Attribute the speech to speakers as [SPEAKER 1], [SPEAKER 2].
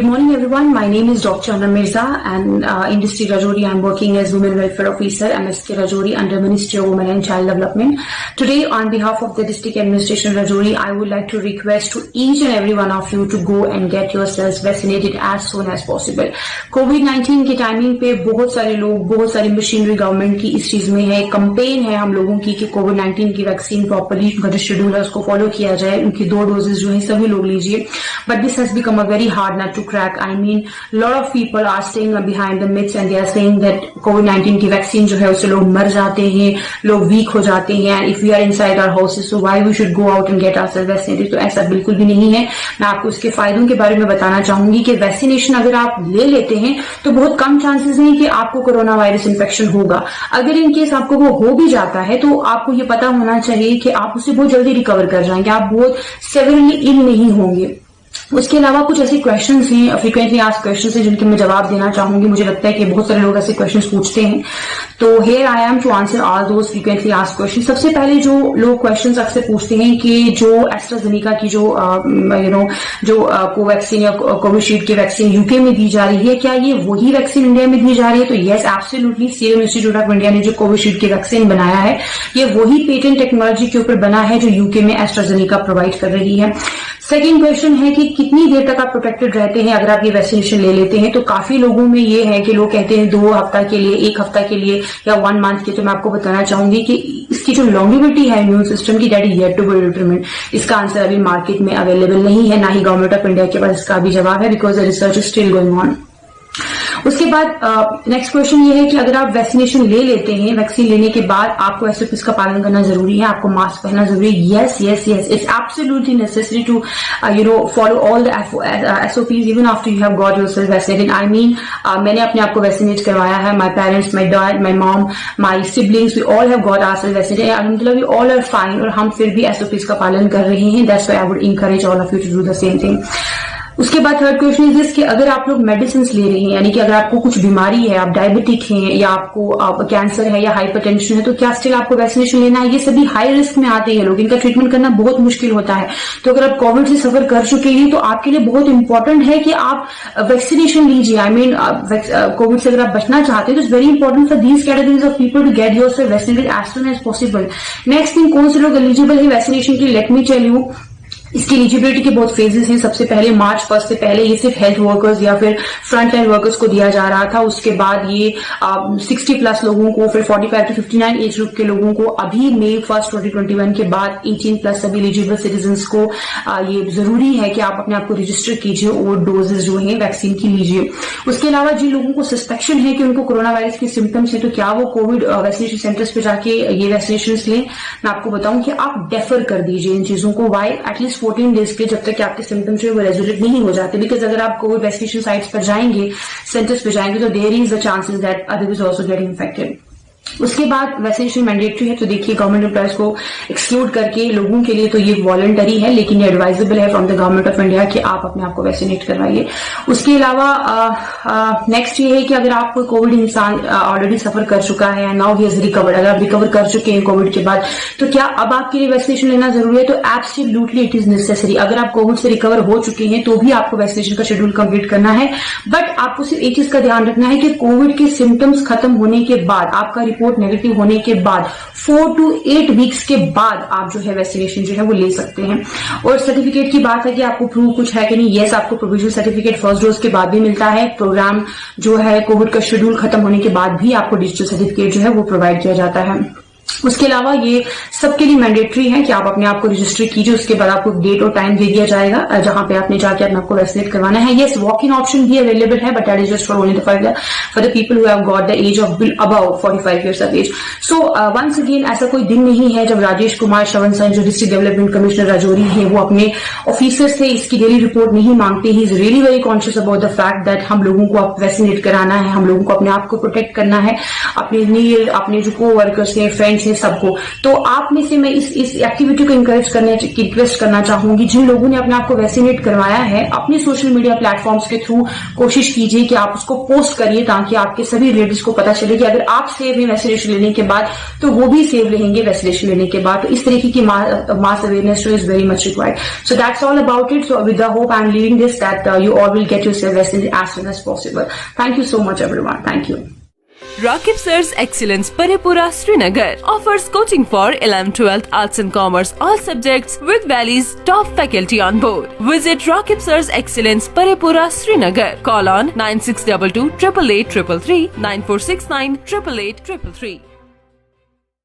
[SPEAKER 1] Good morning everyone, my name is Dr. Anna Mirza and in District Rajouri I am working as Women Welfare Officer MSK Rajouri under Ministry of Women and Child Development. Today on behalf of the District Administration Rajouri, I would like to request to each and every one of you to go and get yourselves vaccinated as soon as possible. COVID-19 की timing पे बहुत सारे लोग, बहुत सारी machinery government की इस चीज में है, कंपेन है हम लोगों की कि कोविड-19 की वैक्सीन प्रॉपरली उनका जो शेड्यूल है उसको फॉलो किया जाए, उनकी 2 डोजेज जो है सभी लोग लीजिए. But this has become a very hard nut to crack. I mean, a lot of people are staying behind the myths and they are saying that COVID-19 की वैक्सीन जो है उससे लोग मर जाते हैं, लोग वीक हो जाते हैं. And if we are inside our houses, so why we should go out and get ourselves vaccinated? तो ऐसा बिल्कुल भी नहीं है. मैं आपको इसके फायदों के बारे में बताना चाहूंगी कि वैक्सीनेशन अगर आप ले लेते हैं तो बहुत कम चांसेस हैं कि आपको कोरोना वायरस इन्फेक्शन होगा. अगर इन केस आपको वो हो भी जाता है तो आपको ये पता होना चाहिए कि आप उससे बहुत जल्दी रिकवर कर जाएंगे, आप बहुत सेवरली इल नहीं होंगे. उसके अलावा कुछ ऐसे क्वेश्चंस हैं, फ्रीक्वेंटली आस्क्ड क्वेश्चंस हैं जिनके मैं जवाब देना चाहूंगी. मुझे लगता है कि बहुत सारे लोग ऐसे क्वेश्चंस पूछते हैं, तो here I am to answer all those frequently asked questions. सबसे पहले जो लोग क्वेश्चंस अक्सर पूछते हैं कि जो एस्ट्राजेनेका की जो कोवैक्सीन या कोविशील्ड की वैक्सीन यूके में दी जा रही है, क्या ये वही वैक्सीन इंडिया में दी जा रही है? तो yes, absolutely. Serum institute of India ने जो कोविशील्ड की वैक्सीन बनाया है ये वही पेटेंट टेक्नोलॉजी के ऊपर बना है जो यूके में एस्ट्राजेनेका प्रोवाइड कर रही है. सेकेंड क्वेश्चन है कि कितनी देर तक आप प्रोटेक्टेड रहते हैं अगर आप ये वैक्सीनेशन ले लेते हैं. तो काफी लोगों में ये है कि लोग कहते हैं 2 हफ्ता के लिए, 1 हफ्ता के लिए या 1 मंथ के. तो मैं आपको बताना चाहूंगी कि इसकी जो लॉन्गिविटी है इम्यून सिस्टम की, that is yet to be determined. इसका आंसर अभी मार्केट में अवेलेबल नहीं है, ना ही गवर्नमेंट ऑफ इंडिया के पास इसका अभी जवाब है, because the research is still going on. उसके बाद नेक्स्ट क्वेश्चन ये है कि अगर आप वैक्सीनेशन ले लेते हैं, वैक्सीन लेने के बाद आपको एसओपीज का पालन करना जरूरी है, आपको मास्क पहनना जरूरी है. Yes yes yes, it's absolutely necessary to follow all the SOPs even after you have got yourself vaccinated. I mean, मैंने अपने आप को वैक्सीनेट करवाया है. My parents, my dad, my mom, my siblings, we all have got ourself vaccinated. अल्हम्दुलिल्लाह we all are fine और हम फिर भी एसओपीज का पालन कर रहे हैं. That's why I would encourage all of you to do the same thing. उसके बाद थर्ड क्वेश्चन इज दिस कि अगर आप लोग मेडिसिन ले रहे हैं, यानी कि अगर आपको कुछ बीमारी है, आप डायबिटिक हैं या आपको कैंसर है या हाइपरटेंशन है, तो क्या स्टिल आपको वैक्सीनेशन लेना है? ये सभी हाई रिस्क में आते हैं लोग, इनका ट्रीटमेंट करना बहुत मुश्किल होता है. तो अगर आप कोविड से सफर कर चुके हैं तो आपके लिए बहुत इंपॉर्टेंट है कि आप वैक्सीनेशन लीजिए. आई मीन, कोविड से अगर आप बचना चाहते हैं तो it's very important for these categories of people to get yourself vaccinated as soon as possible. Next thing, कौन से लोग एलिजिबल है वैक्सीनेशन के लिए? Let me tell you. इसकी एलिजिबिलिटी के बहुत फेजेस हैं. सबसे पहले मार्च 1 से पहले ये सिर्फ हेल्थ वर्कर्स या फिर फ्रंट लाइन वर्कर्स को दिया जा रहा था. उसके बाद ये 60 प्लस लोगों को, फिर 45 to 59 एज ग्रुप के लोगों को, अभी मई 1, 2021 के बाद 18 प्लस सभी एलिजिबल सिटीजन्स को ये जरूरी है कि आप अपने आप को रजिस्टर कीजिए और डोजेज जो है वैक्सीन की लीजिए. उसके अलावा जिन लोगों को सस्पेक्शन है कि उनको कोरोना वायरस के सिम्टम्स है, तो क्या वो कोविड वैक्सीनेशन सेंटर्स पे जाके ये वैक्सीनेशन लें? मैं आपको बताऊं कि आप डेफर कर दीजिए इन चीजों को. वाई? एटलीस्ट 14 डेज के, जब तक कि आपके सिम्टम्स जो है वो रेजोल्यूट नहीं हो जाते. बिकॉज अगर आप कोविड वैक्सीनेशन साइट्स पर जाएंगे, सेंटर्स पर जाएंगे, तो there is the chances that others also get infected. उसके बाद वैक्सीनेशन मैंडेटरी है. तो देखिए, गवर्नमेंट एम्प्लॉयज को एक्सक्लूड करके लोगों के लिए तो ये वॉलंटरी है, लेकिन ये एडवाइजेबल है from the government of India कि आप अपने आप को वैक्सीनेट करवाइए. उसके अलावा नेक्स्ट ये है कि अगर आप कोई कोविड इंसान ऑलरेडी सफर कर चुका है, नाउ ही इज रिकवर्ड, अगर आप रिकवर कर चुके हैं कोविड के बाद, तो क्या अब आपके लिए वैक्सीनेशन लेना जरूरी है? तो एब्सोल्युटली इट इज नेसेसरी. अगर आप कोविड से रिकवर हो चुके हैं तो भी आपको वैक्सीनेशन का शेड्यूल कंप्लीट करना है. बट आपको सिर्फ एक चीज का ध्यान रखना है कि कोविड के सिम्टम्स खत्म होने के बाद, आपका रिपोर्ट नेगेटिव होने के बाद 4 to 8 वीक्स के बाद आप जो है वैक्सीनेशन जो है वो ले सकते हैं. और सर्टिफिकेट की बात है कि आपको प्रूफ कुछ है कि नहीं. यस, आपको प्रोविजनल सर्टिफिकेट फर्स्ट डोज के बाद भी मिलता है. प्रोग्राम जो है कोविड का शेड्यूल खत्म होने के बाद भी आपको डिजिटल सर्टिफिकेट जो है वो प्रोवाइड किया जाता है. उसके अलावा ये सबके लिए मैंडेटरी है कि आप अपने आप को रजिस्टर कीजिए. उसके बाद आपको डेट और टाइम दे दिया जाएगा जहां पे आपने जाके अपने आपको वैक्सीनेट करवाना है. यस, वॉक इन ऑप्शन भी अवेलेबल है, but that is just for only for the people who have got the age of about 45 years of age. So once again, ऐसा कोई दिन नहीं है जब राजेश कुमार श्रवण सर, जो डिस्ट्रिक्ट डेवलपमेंट कमिश्नर राजौरी है, वो अपने ऑफिसर से इसकी डेली रिपोर्ट नहीं मांगते. He is really very conscious about the fact that हम लोगों को अब वैक्सीनेट कराना है, हम लोगों को अपने आप को प्रोटेक्ट करना है. अपने जो को वर्कर्स हैं, फ्रेंड्स स्टूडेंट्स हैं सबको, तो आप में से मैं इस एक्टिविटी को रिक्वेस्ट करना चाहूंगी, जिन लोगों ने अपने आप को वैक्सीनेट करवाया है अपने सोशल मीडिया प्लेटफॉर्म्स के थ्रू कोशिश कीजिए कि आप उसको पोस्ट करिए, ताकि आपके सभी रिलेटिव्स को पता चले कि अगर आप सेफ हैं वैक्सीनेशन लेने के बाद तो वो भी सेफ रहेंगे वैक्सीनेशन लेने के बाद। तो इस तरीके की mass awareness is very much required. So that's all about it. So with the hope I am leaving this that you all will get yourself vaccinated as soon as possible. Thank you so much everyone. Thank you.
[SPEAKER 2] Rakib Sir's Excellence Paripura Srinagar offers coaching for 11th 12th Arts and Commerce all subjects with Valley's top faculty on board. Visit Rakib Sir's Excellence Paripura Srinagar. Call on 9622 888 333 9469 888 333.